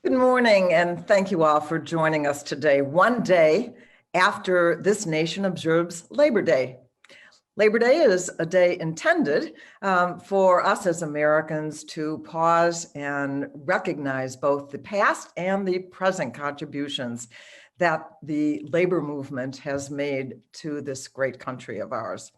Good morning, and thank you all for joining us today, one day after this nation observes Labor Day. Labor Day is a day intended for us as Americans to pause and recognize both the past and the present contributions that the labor movement has made to this great country of ours.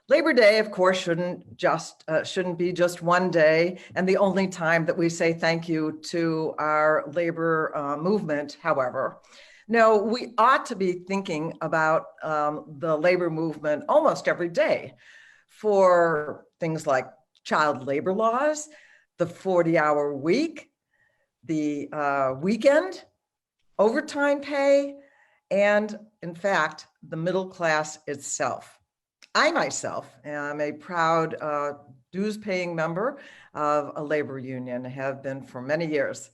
Labor Day, of course, shouldn't be just one day and the only time that we say thank you to our labor movement. However, no, we ought to be thinking about the labor movement almost every day for things like child labor laws, the 40-hour week, the weekend, overtime pay, and in fact, the middle class itself. I myself am a proud dues-paying member of a labor union, have been for many years.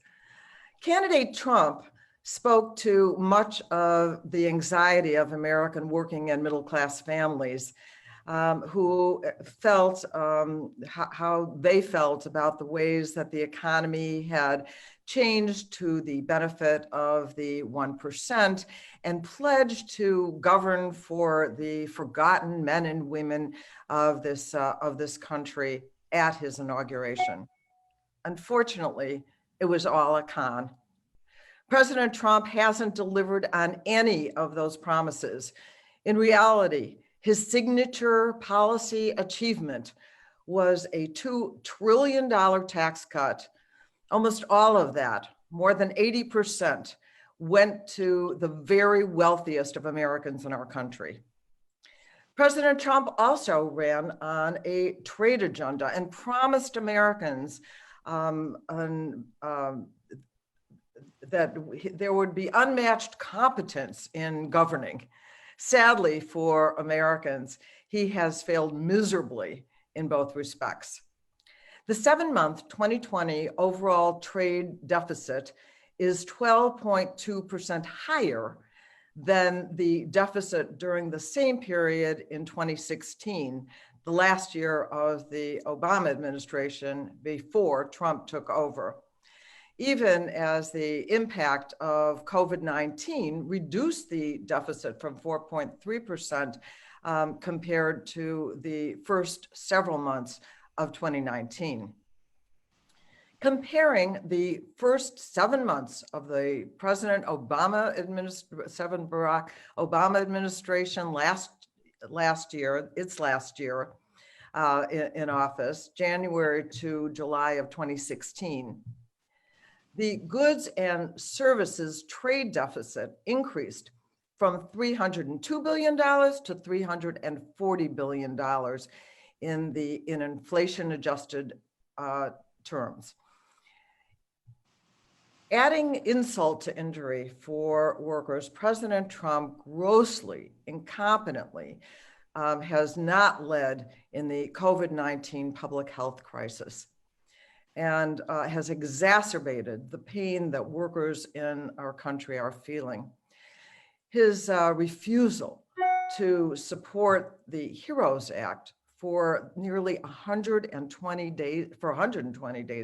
Candidate Trump spoke to much of the anxiety of American working and middle-class families who felt how they felt about the ways that the economy had changed to the benefit of the 1% and pledged to govern for the forgotten men and women of this country at his inauguration. Unfortunately, it was all a con. President Trump hasn't delivered on any of those promises. In reality, his signature policy achievement was a $2 trillion tax cut. Almost all of that, more than 80%, went to the very wealthiest of Americans in our country. President Trump also ran on a trade agenda and promised Americans that there would be unmatched competence in governing. Sadly for Americans, he has failed miserably in both respects. The 7-month 2020 overall trade deficit is 12.2% higher than the deficit during the same period in 2016, the last year of the Obama administration before Trump took over. Even as the impact of COVID-19 reduced the deficit from 4.3% compared to the first several months of 2019. Comparing the first 7 months of the Barack Obama administration last year in office, January to July of 2016, the goods and services trade deficit increased from $302 billion to $340 billion in inflation-adjusted terms. Adding insult to injury for workers, President Trump grossly, incompetently, has not led in the COVID-19 public health crisis and has exacerbated the pain that workers in our country are feeling. His refusal to support the HEROES Act for nearly 120 days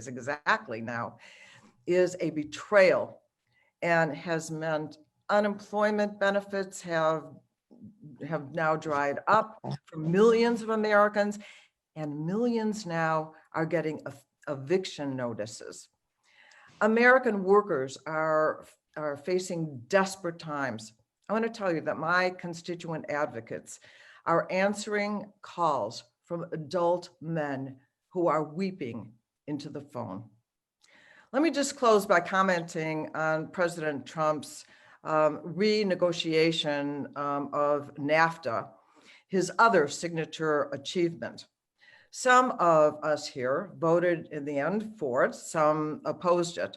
exactly now, is a betrayal and has meant unemployment benefits have now dried up for millions of Americans, and millions now are getting eviction notices. American workers are facing desperate times. I want to tell you that my constituent advocates are answering calls from adult men who are weeping into the phone. Let me just close by commenting on President Trump's renegotiation of NAFTA, his other signature achievement. Some of us here voted in the end for it, some opposed it,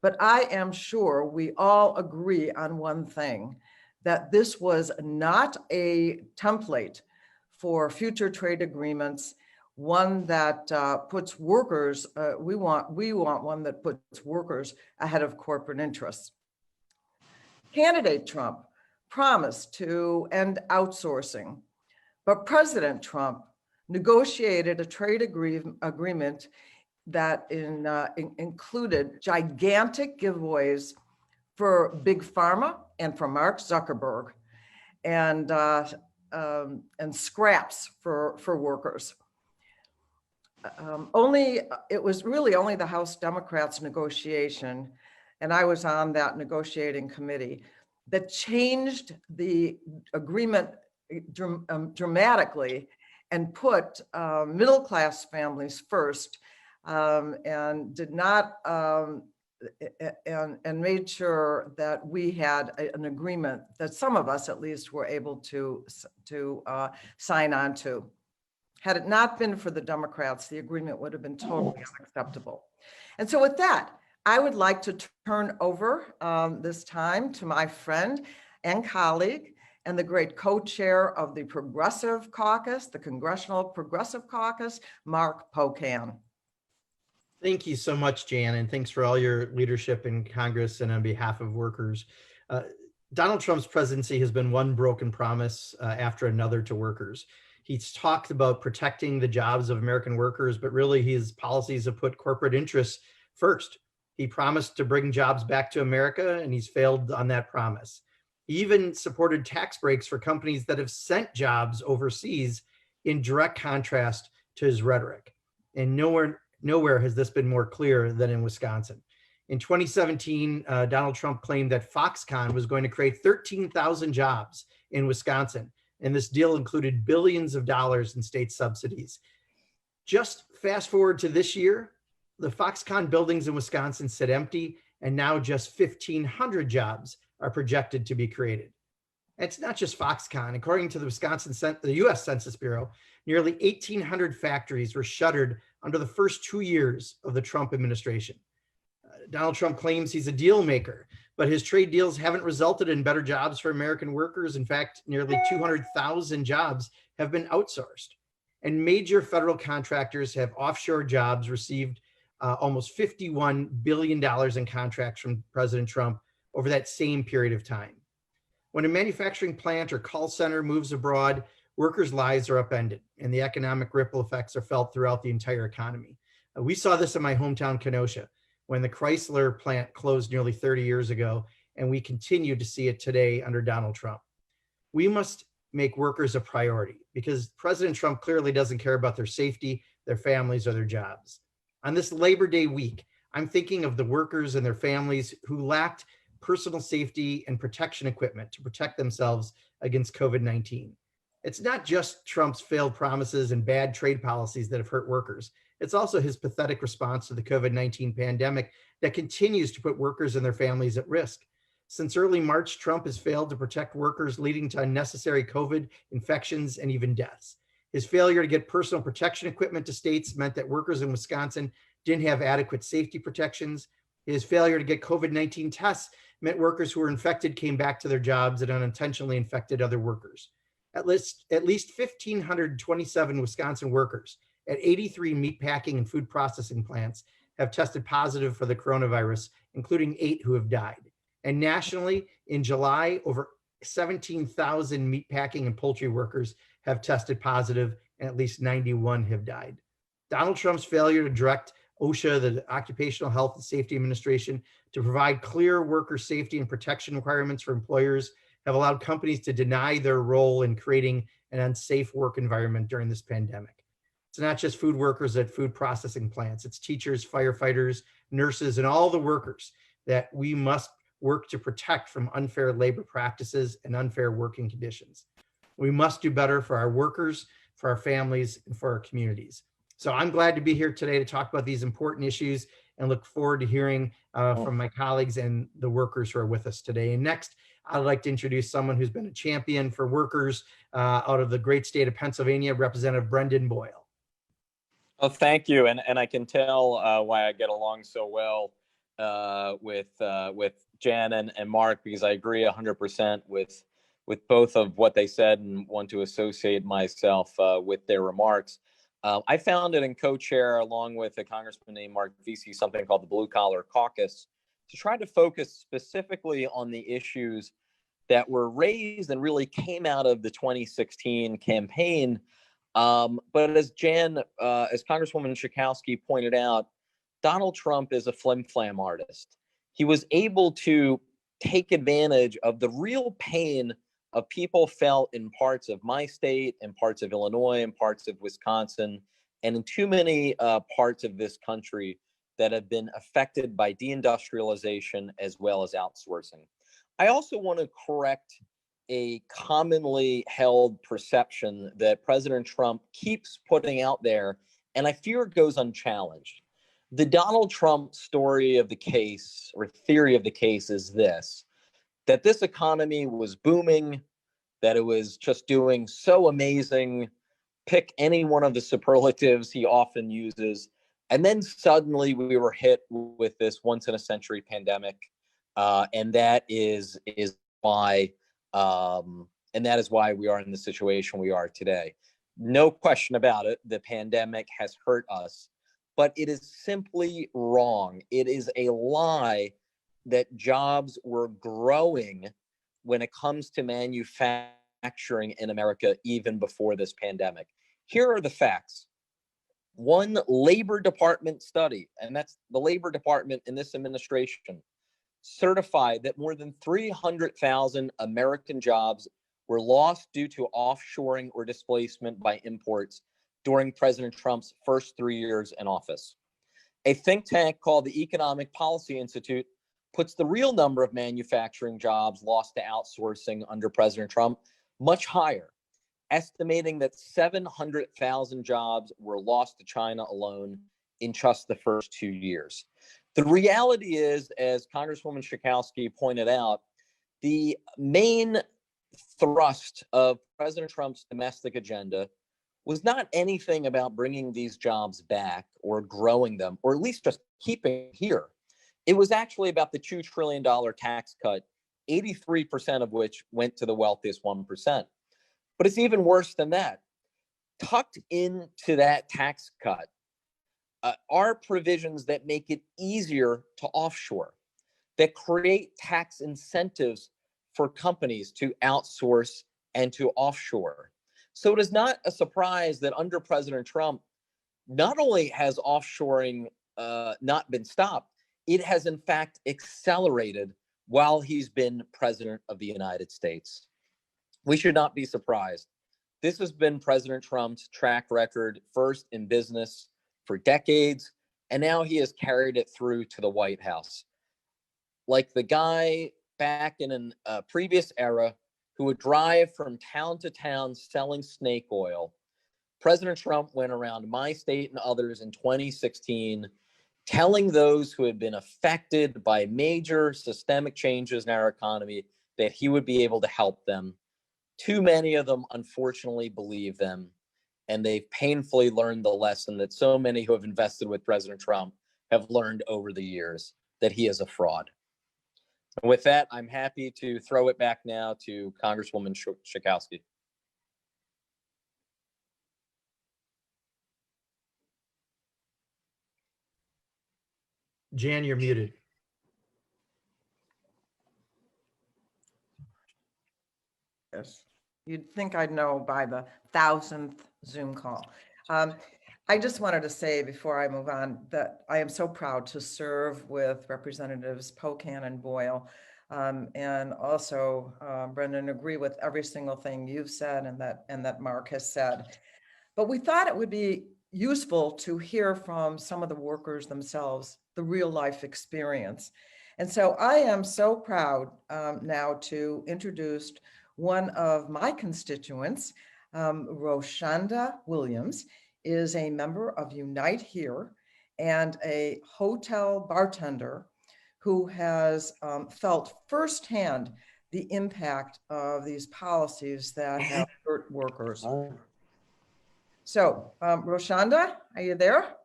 but I am sure we all agree on one thing, that this was not a template for future trade agreements, one that puts workers, we want one that puts workers ahead of corporate interests. Candidate Trump promised to end outsourcing, but President Trump negotiated a trade agreement that included gigantic giveaways for Big Pharma and for Mark Zuckerberg, and scraps for workers. It was really only the House Democrats' negotiation, and I was on that negotiating committee, that changed the agreement dramatically and put middle-class families first, and did not and made sure that we had an agreement that some of us at least were able to sign on to. Had it not been for the Democrats, the agreement would have been totally unacceptable. And so with that, I would like to turn over this time to my friend and colleague and the great co-chair of the Progressive Caucus, the Congressional Progressive Caucus, Mark Pocan. Thank you so much, Jan, and thanks for all your leadership in Congress and on behalf of workers. Donald Trump's presidency has been one broken promise after another to workers. He's talked about protecting the jobs of American workers, but really his policies have put corporate interests first. He promised to bring jobs back to America, and he's failed on that promise. He even supported tax breaks for companies that have sent jobs overseas, in direct contrast to his rhetoric. And nowhere has this been more clear than in Wisconsin. In 2017, Donald Trump claimed that Foxconn was going to create 13,000 jobs in Wisconsin, and this deal included billions of dollars in state subsidies. Just fast forward to this year, the Foxconn buildings in Wisconsin sit empty, and now just 1,500 jobs are projected to be created. It's not just Foxconn. According to the U.S. Census Bureau, nearly 1,800 factories were shuttered under the first 2 years of the Trump administration. Donald Trump claims he's a deal maker, but his trade deals haven't resulted in better jobs for American workers. In fact, nearly 200,000 jobs have been outsourced. And major federal contractors have offshore jobs received almost $51 billion in contracts from President Trump over that same period of time. When a manufacturing plant or call center moves abroad, workers' lives are upended, and the economic ripple effects are felt throughout the entire economy. We saw this in my hometown, Kenosha, when the Chrysler plant closed nearly 30 years ago, and we continue to see it today under Donald Trump. We must make workers a priority because President Trump clearly doesn't care about their safety, their families, or their jobs. On this Labor Day week, I'm thinking of the workers and their families who lacked personal safety and protection equipment to protect themselves against COVID-19. It's not just Trump's failed promises and bad trade policies that have hurt workers. It's also his pathetic response to the COVID-19 pandemic that continues to put workers and their families at risk. Since early March, Trump has failed to protect workers, leading to unnecessary COVID infections and even deaths. His failure to get personal protection equipment to states meant that workers in Wisconsin didn't have adequate safety protections. His failure to get COVID-19 tests meant workers who were infected came back to their jobs and unintentionally infected other workers. At least 1,527 Wisconsin workers at 83 meatpacking and food processing plants have tested positive for the coronavirus, including 8 who have died. And nationally, in July, over 17,000 meatpacking and poultry workers have tested positive, and at least 91 have died. Donald Trump's failure to direct OSHA, the Occupational Health and Safety Administration, to provide clear worker safety and protection requirements for employers have allowed companies to deny their role in creating an unsafe work environment during this pandemic. It's not just food workers at food processing plants. It's teachers, firefighters, nurses, and all the workers that we must work to protect from unfair labor practices and unfair working conditions. We must do better for our workers, for our families, and for our communities. So I'm glad to be here today to talk about these important issues and look forward to hearing from my colleagues and the workers who are with us today. And next, I'd like to introduce someone who's been a champion for workers out of the great state of Pennsylvania, Representative Brendan Boyle. Oh, thank you. And I can tell why I get along so well with Jan and Mark, because I agree 100% with both of what they said and want to associate myself with their remarks. I founded and co-chair, along with a congressman named Mark Pocan, something called the Blue Collar Caucus, to try to focus specifically on the issues that were raised and really came out of the 2016 campaign But as Congresswoman Schakowsky pointed out, Donald Trump is a flim-flam artist. He was able to take advantage of the real pain of people felt in parts of my state, and parts of Illinois, and parts of Wisconsin, and in too many parts of this country that have been affected by deindustrialization as well as outsourcing. I also want to correct a commonly held perception that President Trump keeps putting out there, and I fear it goes unchallenged. The Donald Trump story of the case, or theory of the case, is this: that this economy was booming, that it was just doing so amazing, pick any one of the superlatives he often uses, and then suddenly we were hit with this once-in-a-century pandemic, and that is why we are in the situation we are today. No question about it, the pandemic has hurt us, but it is simply wrong. It is a lie that jobs were growing when it comes to manufacturing in America even before this pandemic. Here are the facts. One Labor Department study, and that's the Labor Department in this administration, certified that more than 300,000 American jobs were lost due to offshoring or displacement by imports during President Trump's first 3 years in office. A think tank called the Economic Policy Institute puts the real number of manufacturing jobs lost to outsourcing under President Trump much higher, estimating that 700,000 jobs were lost to China alone in just the first 2 years. The reality is, as Congresswoman Schakowsky pointed out, the main thrust of President Trump's domestic agenda was not anything about bringing these jobs back or growing them, or at least just keeping here. It was actually about the $2 trillion tax cut, 83% of which went to the wealthiest 1%. But it's even worse than that. Tucked into that tax cut are provisions that make it easier to offshore, that create tax incentives for companies to outsource and to offshore. So it is not a surprise that under President Trump, not only has offshoring not been stopped, it has in fact accelerated while he's been president of the United States. We should not be surprised. This has been President Trump's track record, first in business for decades, and now he has carried it through to the White House. Like the guy back in a previous era who would drive from town to town selling snake oil, President Trump went around my state and others in 2016 telling those who had been affected by major systemic changes in our economy that he would be able to help them. Too many of them, unfortunately, believe them, and they've painfully learned the lesson that so many who have invested with President Trump have learned over the years, that he is a fraud. And with that, I'm happy to throw it back now to Congresswoman Schakowsky. Jan, you're muted. Yes, you'd think I'd know by the 1,000th Zoom call. I just wanted to say before I move on that I am so proud to serve with Representatives Pocan and Boyle, and also Brendan, agree with every single thing you've said and that Mark has said. But we thought it would be useful to hear from some of the workers themselves, the real life experience. And so I am so proud now to introduce one of my constituents, Roshanda Williams, is a member of Unite Here and a hotel bartender who has felt firsthand the impact of these policies that have hurt workers. So, Roshanda, are you there?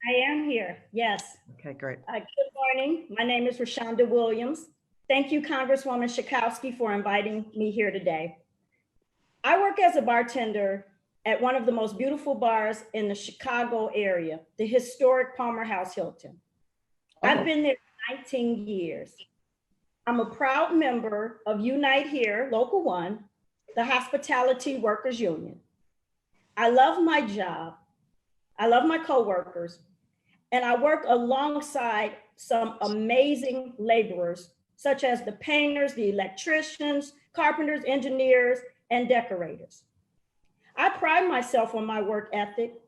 I am here, yes. Okay, great. Good morning. My name is Roshanda Williams. Thank you, Congresswoman Schakowsky, for inviting me here today. I work as a bartender at one of the most beautiful bars in the Chicago area, the historic Palmer House Hilton. I've been there for 19 years. I'm a proud member of Unite Here, Local 1, the Hospitality Workers Union. I love my job. I love my coworkers, and I work alongside some amazing laborers, such as the painters, the electricians, carpenters, engineers, and decorators. I pride myself on my work ethic,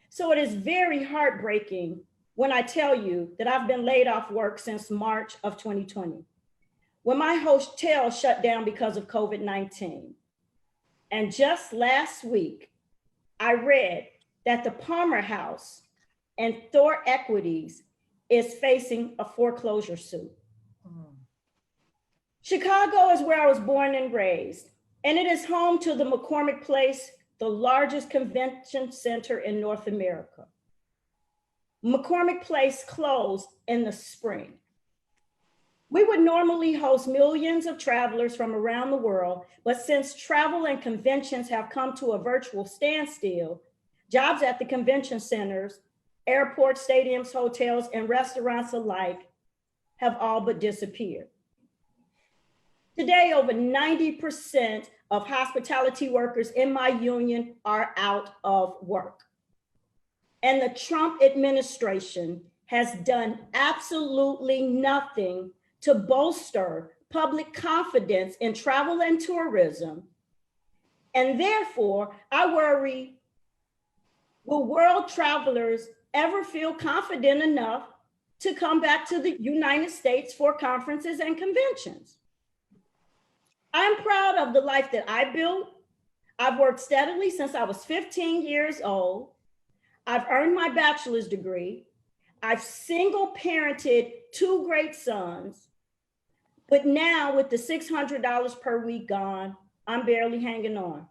so it is very heartbreaking when I tell you that I've been laid off work since March of 2020, when my hotel shut down because of COVID-19. And just last week, I read that the Palmer House and Thor Equities is facing a foreclosure suit. Chicago is where I was born and raised, and it is home to the McCormick Place, the largest convention center in North America. McCormick Place closed in the spring. We would normally host millions of travelers from around the world, but since travel and conventions have come to a virtual standstill, jobs at the convention centers, airports, stadiums, hotels, and restaurants alike have all but disappeared. Today, over 90% of hospitality workers in my union are out of work. And the Trump administration has done absolutely nothing to bolster public confidence in travel and tourism. And therefore, I worry, will world travelers ever feel confident enough to come back to the United States for conferences and conventions? I'm proud of the life that I built. I've worked steadily since I was 15 years old. I've earned my bachelor's degree. I've single parented 2 great sons. But now with the $600 per week gone, I'm barely hanging on.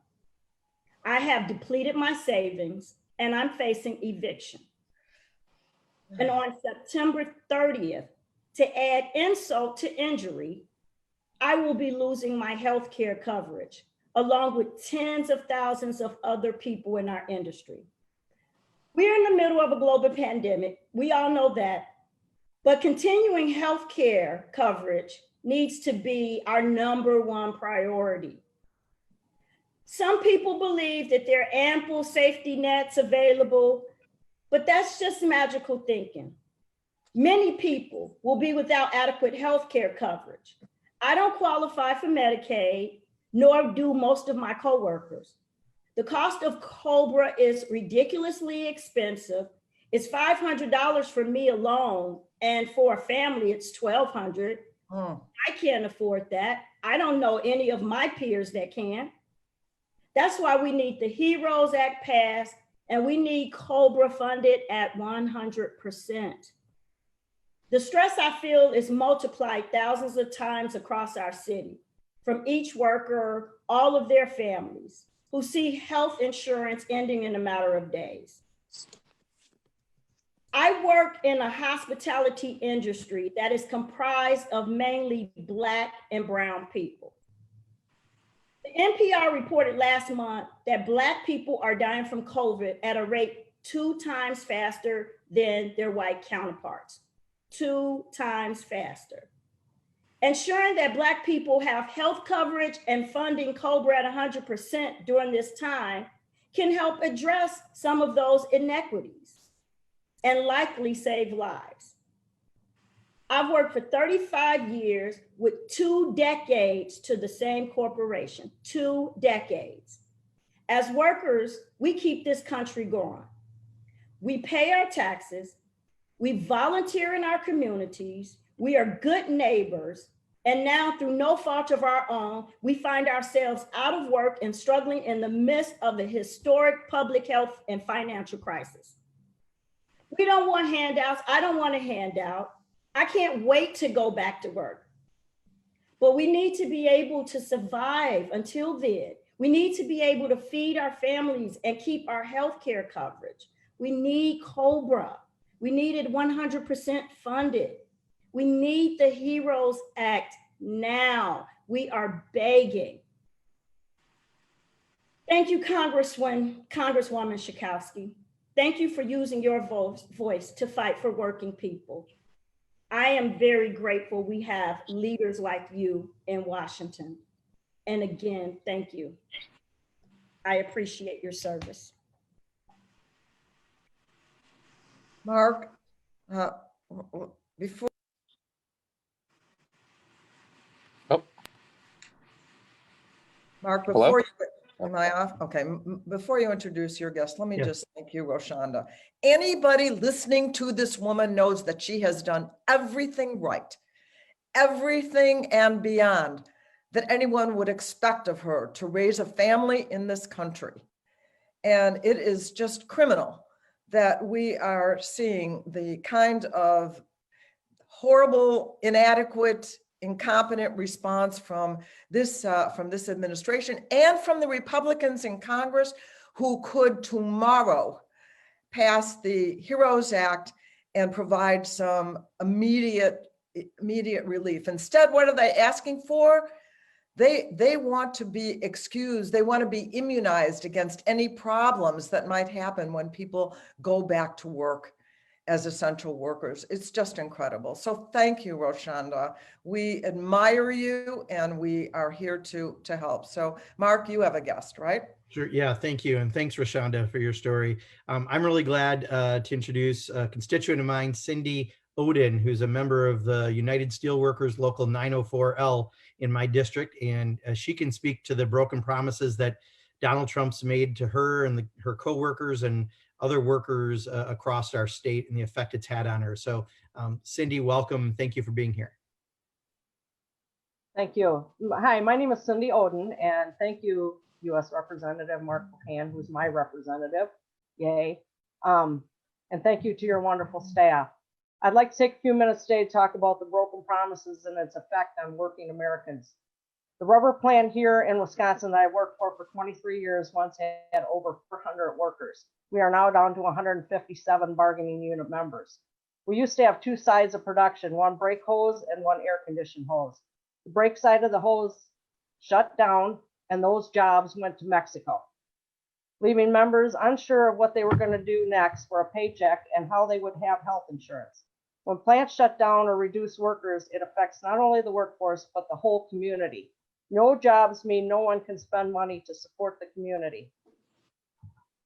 I have depleted my savings and I'm facing eviction. And on September 30th, to add insult to injury, I will be losing my health care coverage, along with tens of thousands of other people in our industry. We're in the middle of a global pandemic. We all know that. But continuing health care coverage needs to be our #1 priority. Some people believe that there are ample safety nets available, but that's just magical thinking. Many people will be without adequate health care coverage. I don't qualify for Medicaid, nor do most of my coworkers. The cost of COBRA is ridiculously expensive. It's $500 for me alone, and for a family, it's $1,200. I can't afford that. I don't know any of my peers that can. That's why we need the HEROES Act passed, and we need COBRA funded at 100%. The stress I feel is multiplied thousands of times across our city, from each worker, all of their families, who see health insurance ending in a matter of days. I work in a hospitality industry that is comprised of mainly Black and brown people. The NPR reported last month that Black people are dying from COVID at a rate 2 times faster than their white counterparts. 2 times faster. Ensuring that Black people have health coverage and funding COBRA at 100% during this time can help address some of those inequities and likely save lives. I've worked for 35 years with 2 decades to the same corporation, 2 decades. As workers, we keep this country going. We pay our taxes, we volunteer in our communities, we are good neighbors, and now through no fault of our own, we find ourselves out of work and struggling in the midst of a historic public health and financial crisis. We don't want handouts. I don't want a handout. I can't wait to go back to work. But we need to be able to survive until then. We need to be able to feed our families and keep our health care coverage. We need COBRA. We need it 100% funded. We need the HEROES Act now. We are begging. Thank you, Congresswoman Schakowsky. Thank you for using your voice to fight for working people. I am very grateful we have leaders like you in Washington. And again, thank you. I appreciate your service. Mark, before. Oh. Mark, Hello? before you, am I off? Okay, before you introduce your guest, let me just thank you, Roshanda. Anybody listening to this woman knows that she has done everything right, everything and beyond that anyone would expect of her to raise a family in this country. And it is just criminal that we are seeing the kind of horrible, inadequate, incompetent response from this administration and from the Republicans in Congress who could tomorrow pass the HEROES Act and provide some immediate relief. Instead, what are they asking for? They want to be excused. They want to be immunized against any problems that might happen when people go back to work as essential workers. It's just incredible. So thank you, Roshanda. We admire you and we are here to help. So Mark, you have a guest, right? Sure. Yeah. Thank you. And thanks, Roshanda, for your story. I'm really glad to introduce a constituent of mine, Cindy Oden, who's a member of the United Steelworkers Local 904L in my district. And she can speak to the broken promises that Donald Trump's made to her and her coworkers and other workers across our state and the effect it's had on her. So Cindy, welcome. Thank you for being here. Thank you. Hi, my name is Cindy Oden, and thank you, U.S. Representative Mark Pocan, who's my representative. Yay. And thank you to your wonderful staff. I'd like to take a few minutes today to talk about the broken promises and its effect on working Americans. The rubber plant here in Wisconsin that I worked for 23 years once had over 400 workers. We are now down to 157 bargaining unit members. We used to have two sides of production, one brake hose and one air conditioned hose. The brake side of the hose shut down and those jobs went to Mexico, leaving members unsure of what they were going to do next for a paycheck and how they would have health insurance. When plants shut down or reduce workers, it affects not only the workforce, but the whole community. No jobs mean no one can spend money to support the community.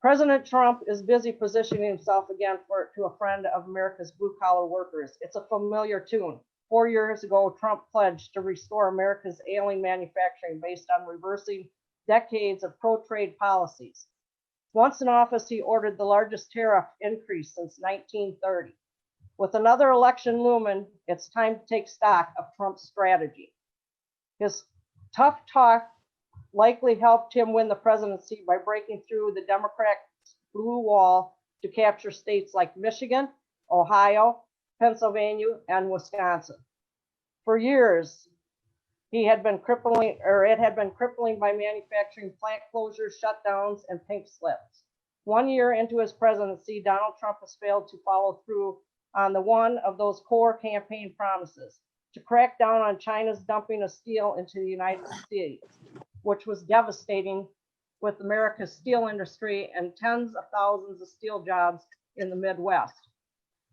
President Trump is busy positioning himself again to a friend of America's blue-collar workers. It's a familiar tune. 4 years ago, Trump pledged to restore America's ailing manufacturing based on reversing decades of pro-trade policies. Once in office, he ordered the largest tariff increase since 1930. With another election looming, it's time to take stock of Trump's strategy. His tough talk likely helped him win the presidency by breaking through the Democrats' blue wall to capture states like Michigan, Ohio, Pennsylvania, and Wisconsin. For years, it had been crippling by manufacturing plant closures, shutdowns, and pink slips. 1 year into his presidency, Donald Trump has failed to follow through on the one of those core campaign promises, to crack down on China's dumping of steel into the United States, which was devastating with America's steel industry and tens of thousands of steel jobs in the Midwest.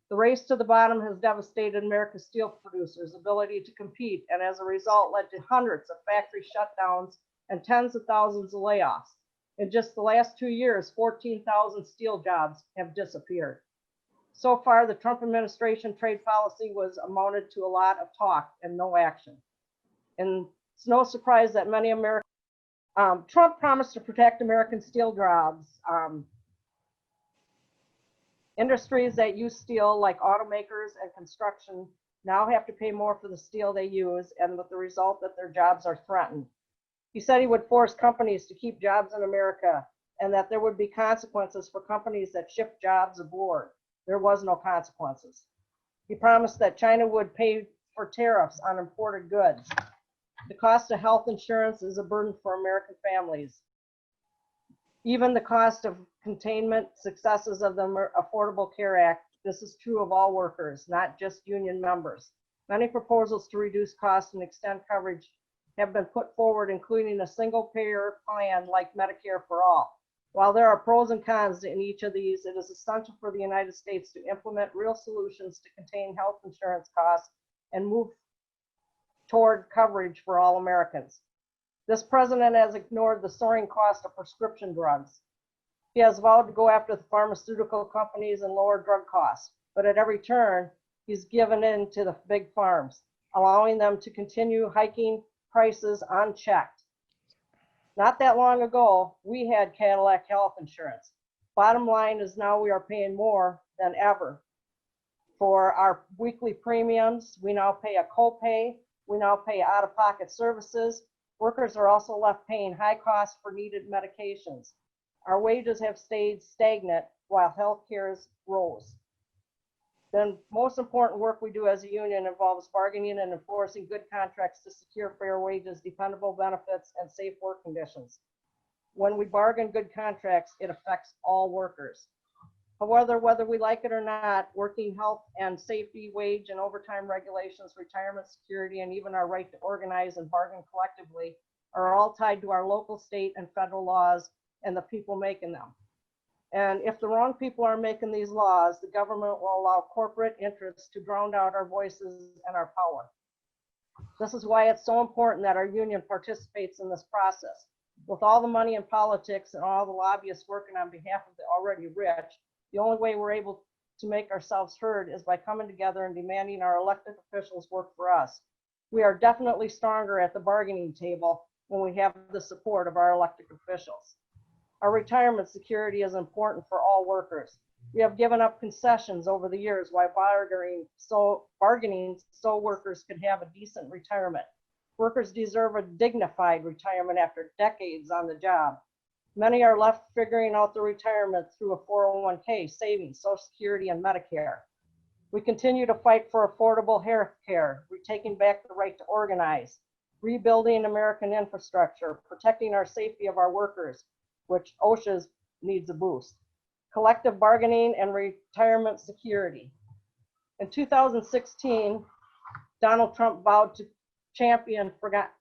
The race to the bottom has devastated America's steel producers' ability to compete, and as a result led to hundreds of factory shutdowns and tens of thousands of layoffs. In just the last 2 years, 14,000 steel jobs have disappeared. So far, the Trump administration trade policy was amounted to a lot of talk and no action. And it's no surprise that many Americans, Trump promised to protect American steel jobs. Industries that use steel, like automakers and construction, now have to pay more for the steel they use, and with the result that their jobs are threatened. He said he would force companies to keep jobs in America and that there would be consequences for companies that ship jobs abroad. There was no consequences. He promised that China would pay for tariffs on imported goods. The cost of health insurance is a burden for American families. Even the cost of containment successes of the Affordable Care Act, this is true of all workers, not just union members. Many proposals to reduce costs and extend coverage have been put forward, including a single payer plan like Medicare for all. While there are pros and cons in each of these, it is essential for the United States to implement real solutions to contain health insurance costs and move toward coverage for all Americans. This president has ignored the soaring cost of prescription drugs. He has vowed to go after the pharmaceutical companies and lower drug costs, but at every turn, he's given in to the big farms, allowing them to continue hiking prices unchecked. Not that long ago, we had Cadillac health insurance. Bottom line is now we are paying more than ever for our weekly premiums. We now pay a copay. We now pay out-of-pocket services. Workers are also left paying high costs for needed medications. Our wages have stayed stagnant while health care's rose. The most important work we do as a union involves bargaining and enforcing good contracts to secure fair wages, dependable benefits, and safe work conditions. When we bargain good contracts, it affects all workers. However, whether we like it or not, working health and safety, wage and overtime regulations, retirement security, and even our right to organize and bargain collectively are all tied to our local, state, and federal laws and the people making them. And if the wrong people are making these laws, the government will allow corporate interests to drown out our voices and our power. This is why it's so important that our union participates in this process. With all the money in politics and all the lobbyists working on behalf of the already rich, the only way we're able to make ourselves heard is by coming together and demanding our elected officials work for us. We are definitely stronger at the bargaining table when we have the support of our elected officials. Our retirement security is important for all workers. We have given up concessions over the years while bargaining so workers could have a decent retirement. Workers deserve a dignified retirement after decades on the job. Many are left figuring out their retirement through a 401k, savings, Social Security, and Medicare. We continue to fight for affordable health care, taking back the right to organize, rebuilding American infrastructure, protecting our safety of our workers, which OSHA needs a boost, collective bargaining, and retirement security. In 2016, Donald Trump vowed to champion forgotten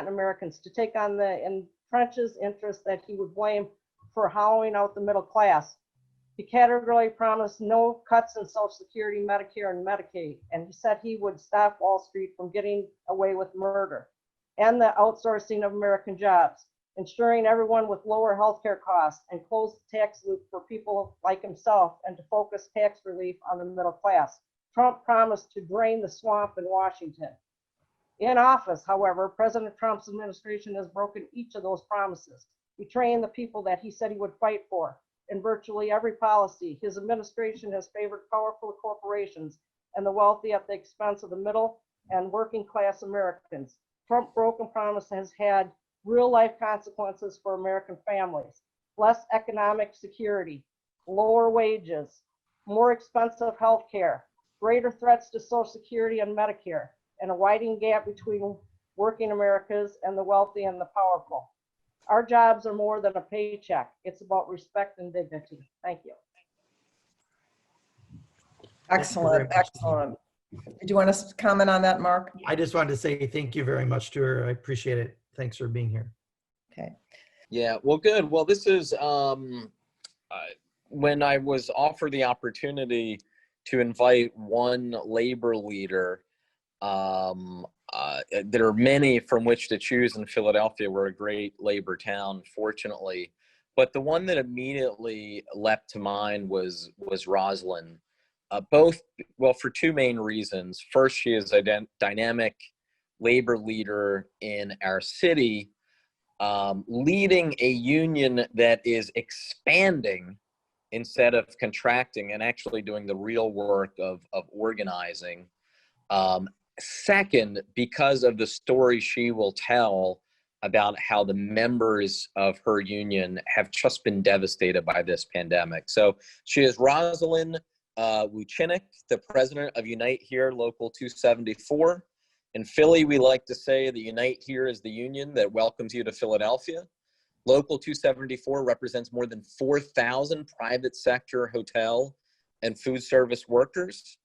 Americans, to take on the entrenched interests that he would blame for hollowing out the middle class. He categorically promised no cuts in Social Security, Medicare, and Medicaid, and he said he would stop Wall Street from getting away with murder and the outsourcing of American jobs, ensuring everyone with lower healthcare costs, and close the tax loop for people like himself, and to focus tax relief on the middle class. Trump promised to drain the swamp in Washington. In office, however, President Trump's administration has broken each of those promises, betraying the people that he said he would fight for. In virtually every policy, his administration has favored powerful corporations and the wealthy at the expense of the middle and working class Americans. Trump's broken promise has had real-life consequences for American families: less economic security, lower wages, more expensive health care, greater threats to Social Security and Medicare, and a widening gap between working Americans and the wealthy and the powerful. Our jobs are more than a paycheck. It's about respect and dignity. Thank you. Excellent, excellent. Did you want to comment on that, Mark? I just wanted to say thank you very much to her. I appreciate it. Thanks for being here. Okay. Yeah, well, good. Well, this is when I was offered the opportunity to invite one labor leader. There are many from which to choose in Philadelphia. We're a great labor town, fortunately. But the one that immediately leapt to mind was Rosalind. For two main reasons. First, she is a dynamic labor leader in our city, leading a union that is expanding instead of contracting, and actually doing the real work of organizing. Second, because of the story she will tell about how the members of her union have just been devastated by this pandemic. So she is Rosalind Wuchinik, the president of Unite Here Local 274. In Philly, we like to say that Unite Here is the union that welcomes you to Philadelphia. Local 274 represents more than 4,000 private sector hotel and food service workers.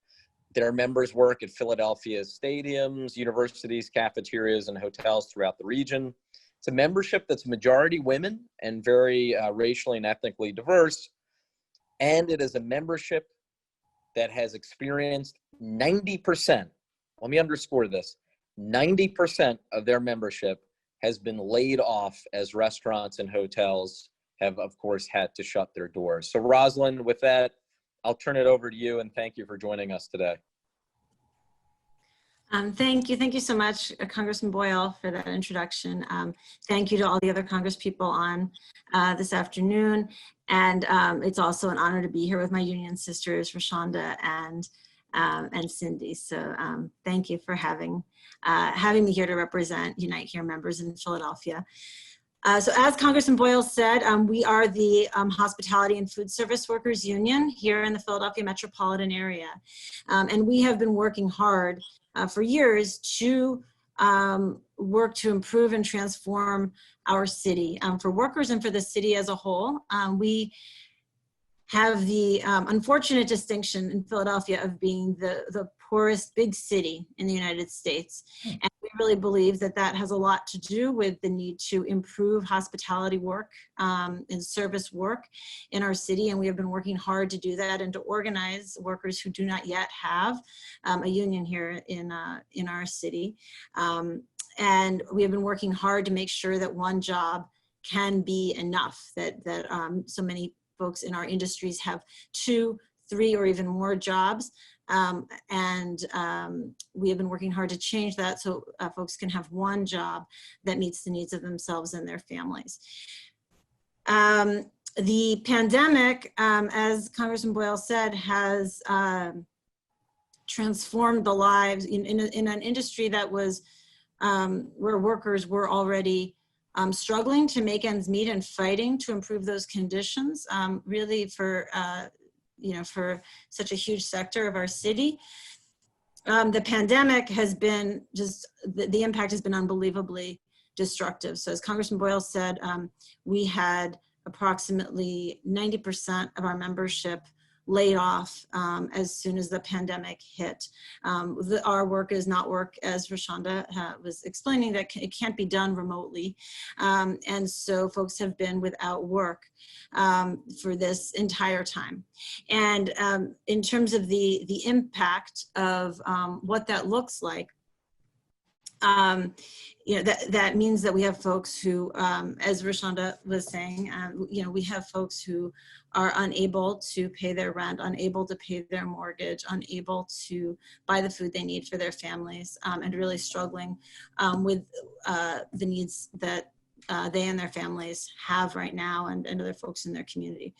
Their members work at Philadelphia's stadiums, universities, cafeterias, and hotels throughout the region. It's a membership that's majority women and very racially and ethnically diverse. And it is a membership that has experienced 90%, let me underscore this, 90% of their membership has been laid off as restaurants and hotels have, of course, had to shut their doors. So Rosalind, with that, I'll turn it over to you, and thank you for joining us today. Thank you. Thank you so much, Congressman Boyle, for that introduction. Thank you to all the other Congress people on this afternoon. And it's also an honor to be here with my union sisters, Rashonda and Cindy. So thank you for having me here to represent Unite Here members in Philadelphia. So as Congressman Boyle said, we are the Hospitality and Food Service Workers Union here in the Philadelphia metropolitan area. And we have been working hard for years to work to improve and transform our city for workers and for the city as a whole. We have the unfortunate distinction in Philadelphia of being the poorest big city in the United States. And we really believe that that has a lot to do with the need to improve hospitality work and service work in our city. And we have been working hard to do that and to organize workers who do not yet have a union here in our city. And we have been working hard to make sure that one job can be enough, that so many folks in our industries have 2, 3, or even more jobs. We have been working hard to change that so folks can have one job that meets the needs of themselves and their families. The pandemic, as Congressman Boyle said, has transformed the lives in an industry that was where workers were already struggling to make ends meet and fighting to improve those conditions, really for such a huge sector of our city. The pandemic has been the impact has been unbelievably destructive. So as Congressman Boyle said, we had approximately 90% of our membership laid off as soon as the pandemic hit. Our work is not work, as Rashonda was explaining, that it can't be done remotely. And so folks have been without work for this entire time. And in terms of the impact of what that looks like, that means that we have folks who, as Rashonda was saying, we have folks who are unable to pay their rent, unable to pay their mortgage, unable to buy the food they need for their families, and really struggling with the needs that they and their families have right now, and other folks in their community.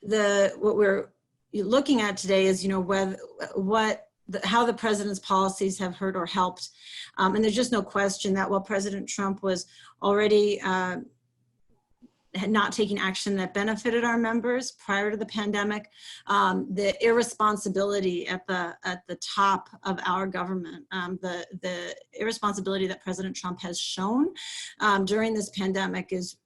What we're looking at today is, how the president's policies have hurt or helped. And there's just no question that while President Trump was already not taking action that benefited our members prior to the pandemic, the irresponsibility at the top of our government, the irresponsibility that President Trump has shown during this pandemic is,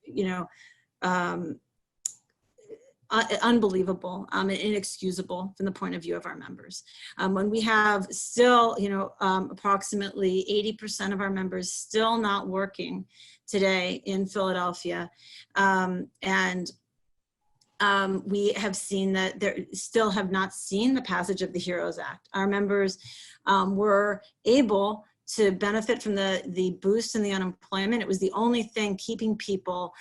unbelievable and inexcusable from the point of view of our members. When we have still, approximately 80% of our members still not working today in Philadelphia, we have seen that there still have not seen the passage of the HEROES Act. Our members were able to benefit from the boost in the unemployment. It was the only thing keeping people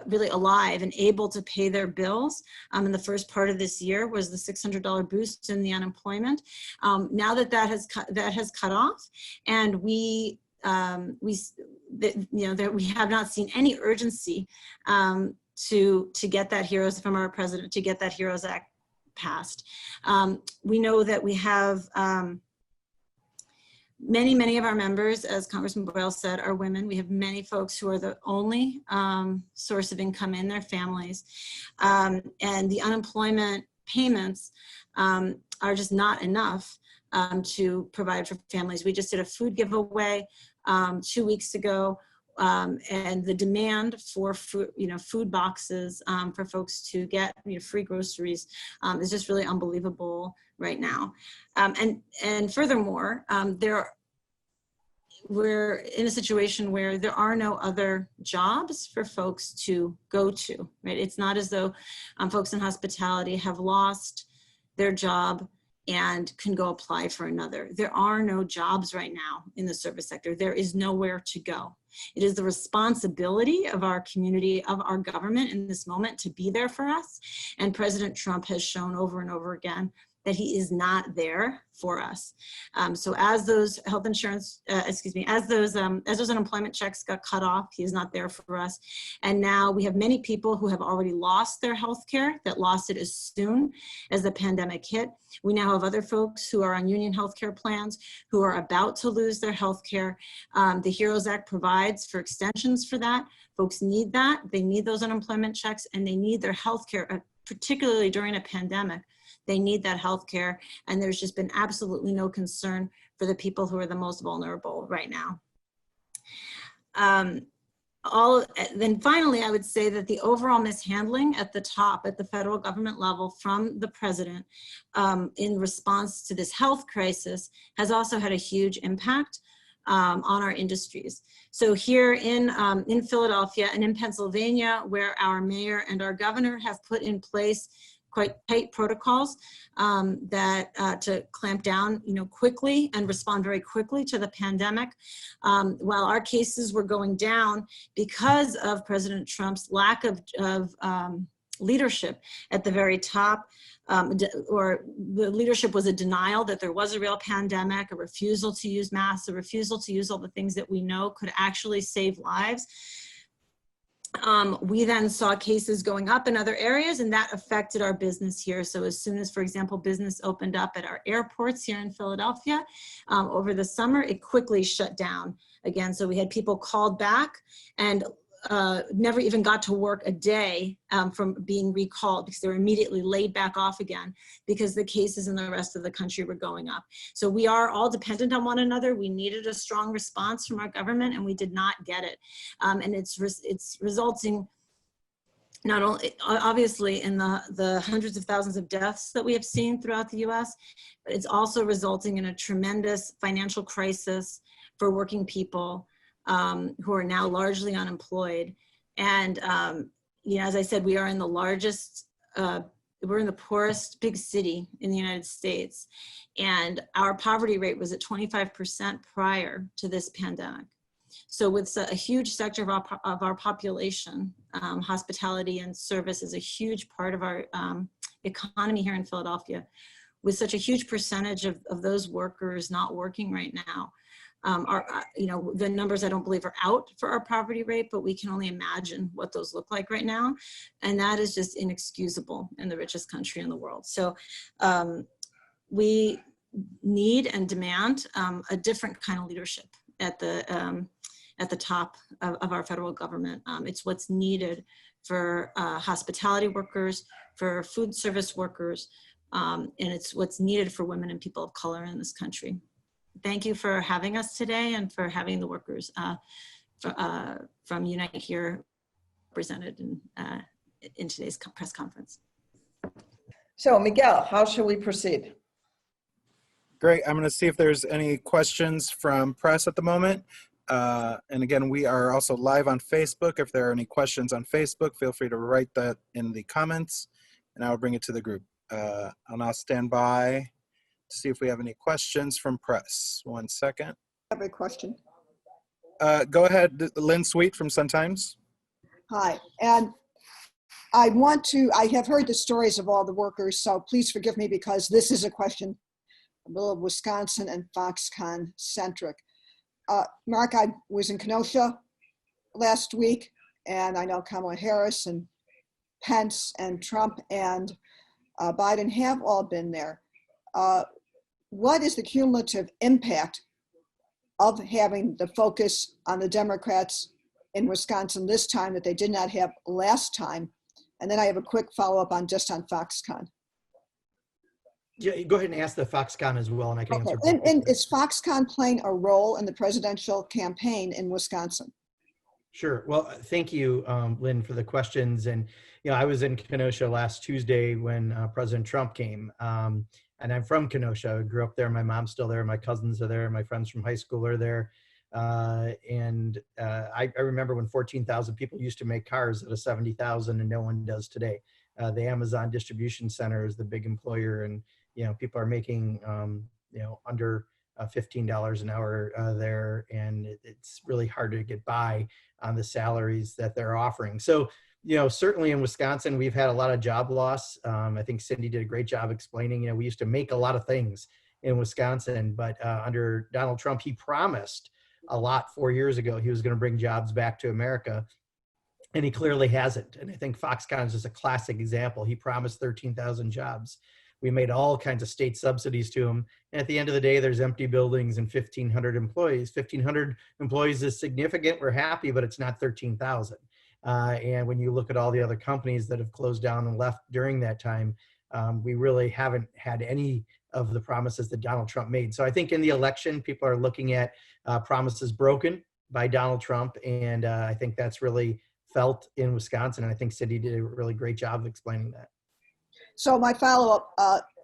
really alive and able to pay their bills in the first part of this year was the $600 boost in the unemployment. Now that has cut off, and we have not seen any urgency to get that HEROES from our president, to get that HEROES Act passed. We know that we have many of our members, as Congressman Boyle said, are women. We have many folks who are the only source of income in their families. And the unemployment payments are just not enough to provide for families. We just did a food giveaway 2 weeks ago. And the demand for food boxes for folks to get free groceries is just really unbelievable right now. And furthermore, we're in a situation where there are no other jobs for folks to go to, right? It's not as though folks in hospitality have lost their job and can go apply for another. There are no jobs right now in the service sector. There is nowhere to go. It is the responsibility of our community, of our government in this moment to be there for us. And President Trump has shown over and over again that he is not there for us. So as those health insurance, as those unemployment checks got cut off, he is not there for us. And now we have many people who have already lost their health care, that lost it as soon as the pandemic hit. We now have other folks who are on union health care plans who are about to lose their health care. The HEROES Act provides for extensions for that. Folks need that. They need those unemployment checks, and they need their health care, particularly during a pandemic. They need that health care, and there's just been absolutely no concern for the people who are the most vulnerable right now. Then finally, I would say that the overall mishandling at the top, at the federal government level from the president in response to this health crisis has also had a huge impact on our industries. So here in Philadelphia and in Pennsylvania, where our mayor and our governor have put in place quite tight protocols to clamp down, quickly and respond very quickly to the pandemic. While our cases were going down because of President Trump's lack of leadership at the very top, or the leadership was a denial that there was a real pandemic, a refusal to use masks, a refusal to use all the things that we know could actually save lives. We then saw cases going up in other areas, and that affected our business here. So as soon as, for example, business opened up at our airports here in Philadelphia over the summer, it quickly shut down again. So we had people called back and never even got to work a day from being recalled, because they were immediately laid back off again because the cases in the rest of the country were going up. So we are all dependent on one another. We needed a strong response from our government, and we did not get it. And it's resulting not only obviously in the hundreds of thousands of deaths that we have seen throughout the US, but it's also resulting in a tremendous financial crisis for working people who are now largely unemployed. And, as I said, we are in the largest, we're in the poorest big city in the United States. And our poverty rate was at 25% prior to this pandemic. So with a huge sector of our population, hospitality and service is a huge part of our economy here in Philadelphia. With such a huge percentage of those workers not working right now, the numbers I don't believe are out for our poverty rate, but we can only imagine what those look like right now. And that is just inexcusable in the richest country in the world. So we need and demand a different kind of leadership at the top of our federal government. It's what's needed for hospitality workers, for food service workers, and it's what's needed for women and people of color in this country. Thank you for having us today and for having the workers from Unite Here represented in today's press conference. So Miguel, how shall we proceed? Great. I'm going to see if there's any questions from press at the moment. And again, we are also live on Facebook. If there are any questions on Facebook, feel free to write that in the comments and I'll bring it to the group. I'll now stand by to see if we have any questions from press. 1 second. I have a question. Go ahead, Lynn Sweet from Sun Times. Hi, and I have heard the stories of all the workers, so please forgive me because this is a question a little Wisconsin and Foxconn centric. Mark, I was in Kenosha last week, and I know Kamala Harris and Pence and Trump and Biden have all been there. What is the cumulative impact of having the focus on the Democrats in Wisconsin this time that they did not have last time? And then I have a quick follow-up on Foxconn. Yeah, go ahead and ask the Foxconn as well, and I can answer. And is Foxconn playing a role in the presidential campaign in Wisconsin? Sure. Well, thank you, Lynn, for the questions. And, I was in Kenosha last Tuesday when President Trump came. And I'm from Kenosha. I grew up there. My mom's still there. My cousins are there. My friends from high school are there. I remember when 14,000 people used to make cars out of 70,000 and no one does today. the Amazon distribution center is the big employer, and people are making under $15 an hour there, and it's really hard to get by on the salaries that they're offering. So certainly in Wisconsin, we've had a lot of job loss. I think Cindy did a great job explaining, we used to make a lot of things in Wisconsin, but under Donald Trump, he promised a lot 4 years ago. He was going to bring jobs back to America, and he clearly hasn't. And I think Foxconn is just a classic example. He promised 13,000 jobs. We made all kinds of state subsidies to him. And at the end of the day, there's empty buildings and 1,500 employees. 1,500 employees is significant. We're happy, but it's not 13,000. And when you look at all the other companies that have closed down and left during that time, we really haven't had any of the promises that Donald Trump made. So I think in the election, people are looking at promises broken by Donald Trump. And I think that's really felt in Wisconsin. And I think Cindy did a really great job of explaining that. So my follow-up,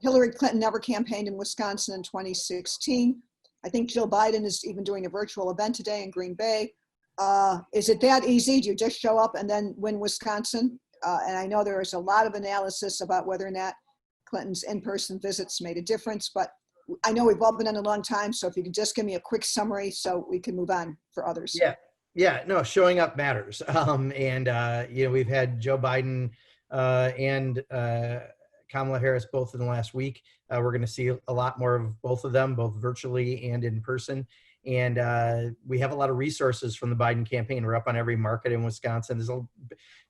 Hillary Clinton never campaigned in Wisconsin in 2016. I think Jill Biden is even doing a virtual event today in Green Bay. Is it that easy? Do you just show up and then win Wisconsin? And I know there is a lot of analysis about whether or not Clinton's in-person visits made a difference, but I know we've all been on a long time. So if you could just give me a quick summary so we can move on for others. Yeah, no, showing up matters. We've had Joe Biden and Kamala Harris both in the last week. We're going to see a lot more of both of them, both virtually and in person. And we have a lot of resources from the Biden campaign. We're up on every market in Wisconsin.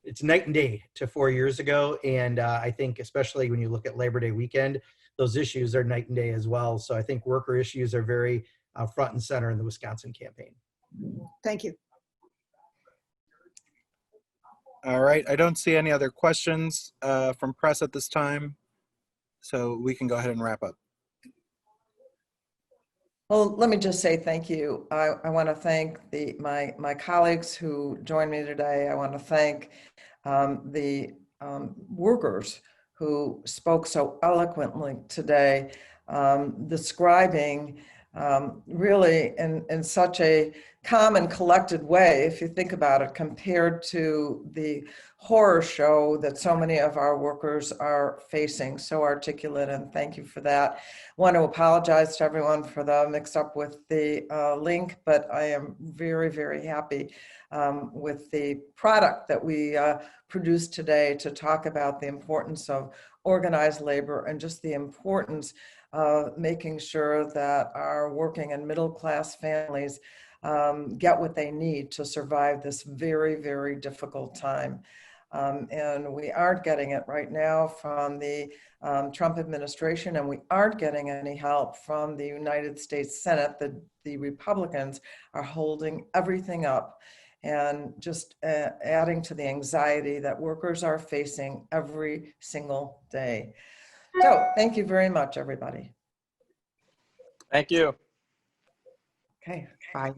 It's night and day to 4 years ago. And I think especially when you look at Labor Day weekend, those issues are night and day as well. So I think worker issues are very front and center in the Wisconsin campaign. Thank you. All right, I don't see any other questions from press at this time, so we can go ahead and wrap up. Well, let me just say thank you. I want to thank my colleagues who joined me today. I want to thank the workers who spoke so eloquently today, describing really in such a calm and collected way, if you think about it, compared to the horror show that so many of our workers are facing. So articulate, and thank you for that. I want to apologize to everyone for the mix-up with the link, but I am very, very happy with the product that we produced today to talk about the importance of organized labor and just the importance of making sure that our working and middle-class families get what they need to survive this very, very difficult time. And we aren't getting it right now from the Trump administration, and we aren't getting any help from the United States Senate. The Republicans are holding everything up and just adding to the anxiety that workers are facing every single day. So thank you very much, everybody. Thank you. Okay, bye.